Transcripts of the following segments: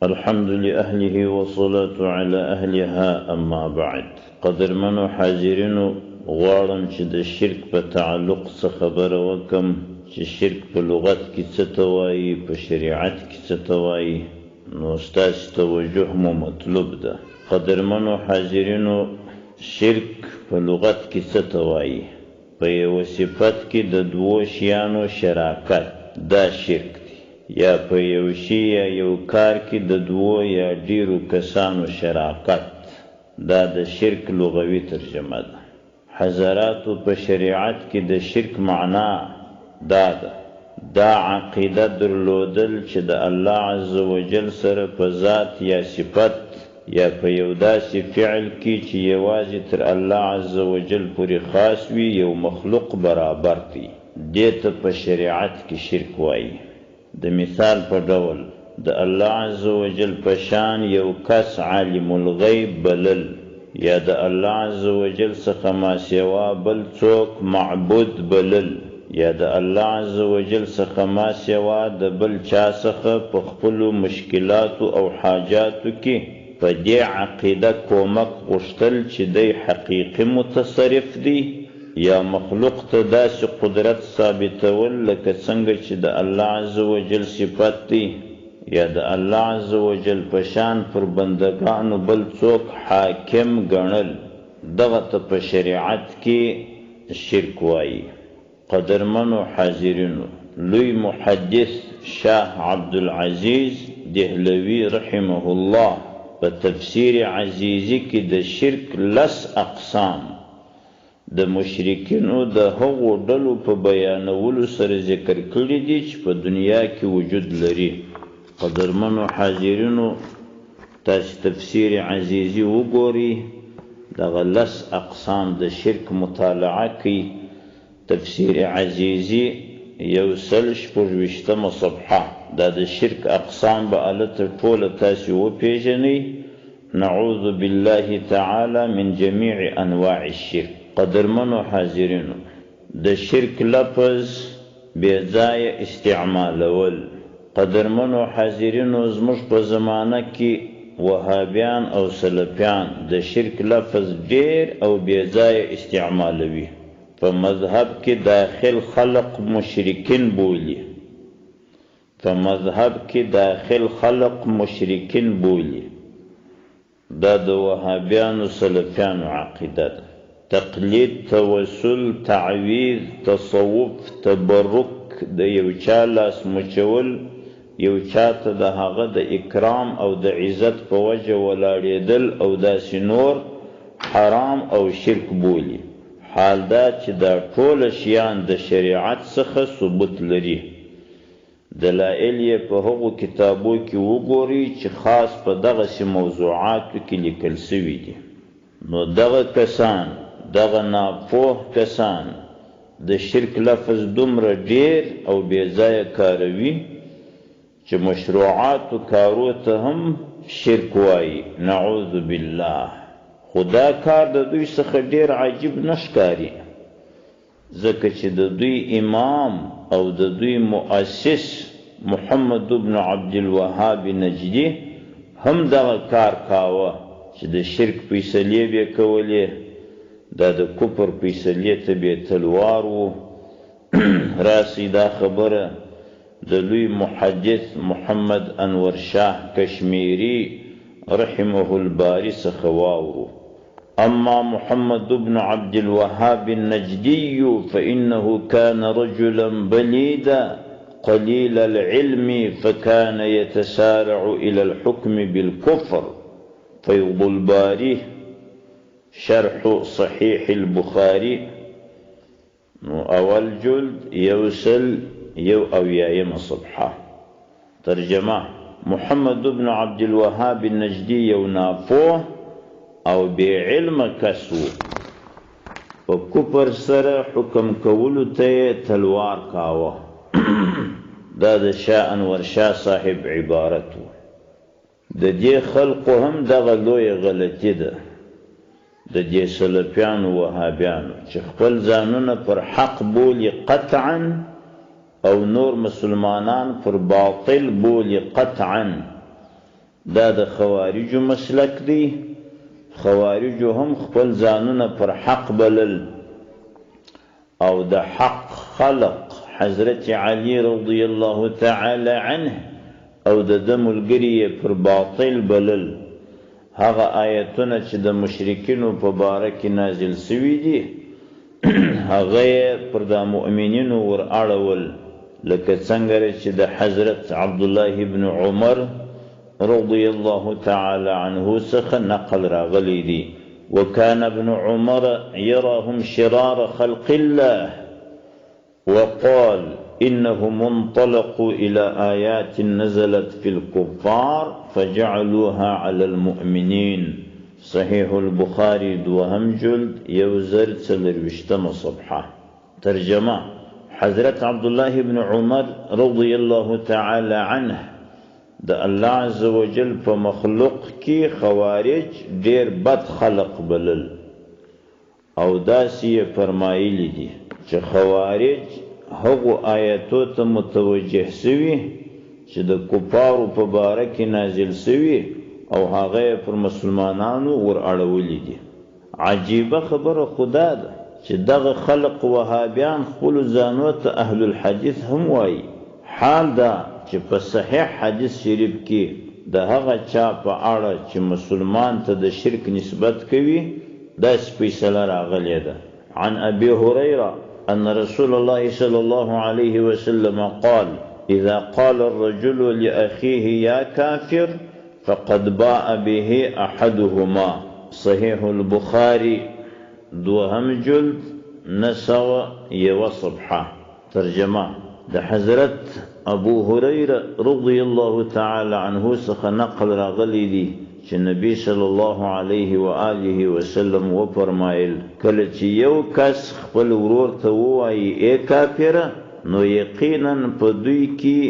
الحمد لأهله والصلاة على أهلها أما بعد. قدرمنو حاضرینو غواړم چې د شرک په تعلق څه خبره وکم چې شرک په لغت کې څه ته وایي، په شریعت کې څه ته وایي، نو ستاسو توجه مو مطلوب ده. قدرمنو حاضرینو شرک په لغت کې څه ته وایي؟ په یو صفت کې د دوو شیانو شراکت دا شرک دی، یا په یو شی یا یو کار کې د دوو یا ډیرو کسانو شراکت، دا د شرک لغوي ترجمه ده. حضراتو په شریعت کې د شرک معنا دا ده، دا عقیده درلودل چې د الله عز وجل سره په ذات یا صفت یا په یو داسې فعل کې چې یوازې تر الله عز وجل پورې خاص وي یو مخلوق برابر دی، دې ته په شریعت کې شرک وایي. د مثال په ډول د الله عز وجل په شان یو کس عالم الغیب بلل، یا د الله عز وجل څخه ما سوا بل څوک معبود بلل، یا د الله عز وجل څخه ما سوا د بل چا څخه په خپلو مشکلاتو او حاجاتو کې په دې عقیده کومک غوښتل چې دی حقیقي متصرف دی، یا مخلوق ته داسې قدرت ثابتول لکه څنګه چې د الله عز وجل صفت دی، یا د الله عز وجل په شان پر بندگانو بل څوک حاکم ګڼل، دغه ته په شریعت کې شرک وایي. قدرمنو حاضرینو، لوی محدث شاه عبدالعزیز دهلوی رحمه الله په تفسیر عزیزی کې د شرک 10 اقسام د مشرکینو د هغو ډلو په بیانولو سره ذکر کړي دي چې په دنیا کې وجود لري. قدرمنو حاضرینو، تاسو تفسیر عزیزی وګورئ، دغه 10 اقسام د شرک مطالعه کړئ. تفسیر عزیزی 126 صفحه، دا د شرک اقسام به الته ټوله تاسو وپېژنئ. نعوذ بالله تعالی من جميع انواع الشرک. قدرمنو حاضرینو، د شرک لفظ بې ځایه استعمالول. قدرمنو حاضرینو، زموږ په زمانه کې وهابیان او سلفیان د شرک لفظ ډیر او بې ځایه استعمالوي. په مذهب کې داخل خلق مشرکین بولي، په مذهب کې داخل خلق مشرکین بولي. دا د وهابیانو سلفیانو عقیده ده. تقلید، توسل، تعویذ، تصوف، تبرک، د یو چا لاس مچول، یو چاته د هغه د اکرام او د عزت په وجه ولاړېدل او داسې نور حرام او شرک بولي. حال دا چې دا ټوله شیان د شریعت څخه ثبوت لري. دلائل یې په هغو کتابو کې وګورئ چې خاص په دغسې موضوعاتو کې لیکل سوي دي. نو دغه کسان، دغه ناپوه کسان د شرک لفظ دومره ډیر او بې ځایه کاروي چې مشروعاتو کارو ته هم شرک وایي. نعوذ بالله. خدا کار د دوی څخه ډیر عجیب نښکاري، ځکه چې د دوی امام او د دوی مؤسس محمد بن عبدالوهاب نجدي هم دغه کار کاوه چې د شرک فیصلې به کولې، دا د کفر فیصلې ته به تلوار و. راسي دا خبره د لوی محدث محمد انور شاه کشمیری رحمه الباری څخه واورو. اما محمد بن عبد الوهاب النجدي فإنه كان رجلا بليدا قليل العلم فكان يتسارع إلى الحكم بالكفر. فيض الباري شرح صحيح البخاري أول جلد يوصل يوم صبحة. ترجمة: محمد بن عبد الوهاب النجدي ناپوه او بے علم کسو په کفر سره حکم کولو ته تلوار کاوه. دا د شاه انور شاه صاحب عبارت و. د دې خلقو هم دغه لوی غلطی ده، د دې سلفیانو وهابیانو چې خپل ځانونه پر حق بولي قطعا او نور مسلمانان پر باطل بولي قطعا. دا د خوارجو مسلک دی. خوارجو هم خپل ځانونه پر حق بلل او د حق خلق حضرت علی رضی الله تعالی عنه او د ده ملګري پر باطل بلل. هغه آیتونه چې د مشرکینو په باره کې نازل سوي دي هغه یې پر د مؤمنینو ور اړول، لکه څنګه چې د حضرت عبدالله ابن عمر رضی الله تعالی عنه څخه نقل راغلی دی. وكان ابن عمر يراهم شرار خلق الله وقال إنهم انطلقوا إلى آيات نزلت في الكفار فجعلوها على المؤمنين. صحيح البخاري دوهم جلد يوزر څلرویشتم صفحه. ترجمه: حضرت عبدالله ابن عمر رضی الله تعالی عنه د الله عز وجل په مخلوق کې خوارج ډیر بد خلق بلل او داسې یې فرمایلی دي چې خوارج هغو آیتو ته متوجه سوي چې د کفارو په باره کې نازل سوي او هغه پر مسلمانانو ور اړولی دي. عجیبه خبره خدا ده چې دغه خلق وهابیان خپلو ځانو ته اهل الحدیث هم وایي. حال دا چې په صحیح حدیث شریف کې د هغه چا په اړه چې مسلمان ته د شرک نسبت کوي داسې فیصله راغلې ده. عن ابي هريره ان رسول الله صلى الله عليه وسلم قال: اذا قال الرجل لاخيه يا كافر فقد باء به احدهما. صحيح البخاري دوهم جلد نسوه یو صفحه. ترجمه: د حضرت ابو هريره رضی الله تعالی عنه څخه نقل راغلی دی چې نبی صلی الله علیه و آله وسلم وفرمایل: کله چې یو کس خپل ورور ته ووایي ای کافره، نو یقینا په دوی کې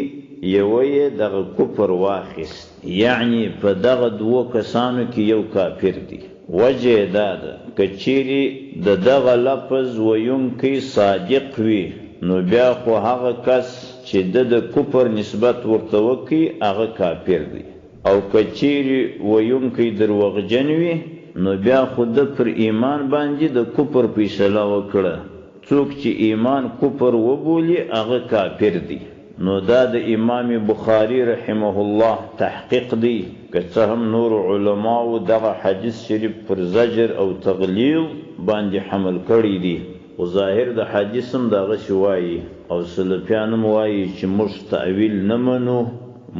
یو یې دغه کفر واخیست، یعنی په دغه دوو کسانو کې یو کافر دی. وجه دا ده که چیرې د دغه لفظ ویونکی صادق وي نو بیا خو هغه کس چې د کفر نسبت ورته وکړي هغه کافر دی، او که چیرې ویونکی دروغجن وي نو بیا خو د پر ایمان باندې د کفر فیصله وکړه. څوک چې ایمان کفر وبولي هغه کافر دی. نو دا د امام بخاری رحمه الله تحقیق دی، که څه هم نور علماو دغه حدیث شریف پر زجر او تغلیظ باندې حمل کړی دی. و ظاهر د حدیث هم دغسې وایي او سلفیان هم وایي چې موږ تعویل نه منو،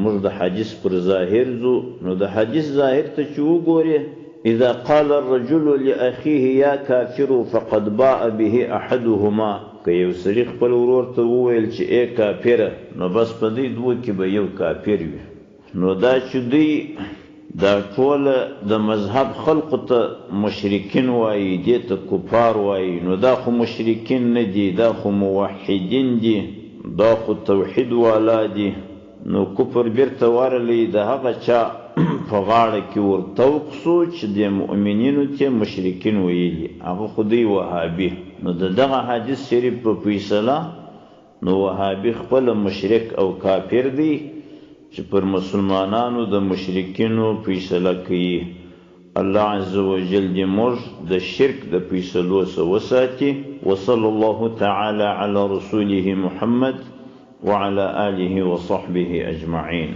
موږ د حدیث پر ظاهر ځو. نو د حدیث ظاهر ته چې وګورې: اذا قال الرجل لاخيه يا كافر فقد باء به احدهما. که یو سړي خپل ورور ته وویل چې ای کافره، نو بس په دې دوه کې به یو کافر وي. نو دا چې دوی دا ټوله د مذهب خلقو ته مشرکین وایي، دې ته کفار وایي، نو دا خو مشرکین نه دي، دا خو موحدین دي، دا خو توحید والا دي. نو کفر بیرته ورلی د هغه چا په غاړه کې ورطوق سو چې د مؤمنینو ته مشرکین ویلي، هغه خو دی وهابي. نو د دغه حدیث شریف په فیصله نو وهابي خپل مشرک او کافر دی چې پر مسلمانانو د مشرکینو فیصله کوي. الله عز وجل دې موږ د شرک د فیصلو څخه وساتي. وصلى الله تعالى على رسوله محمد وعلى آله وصحبه أجمعين.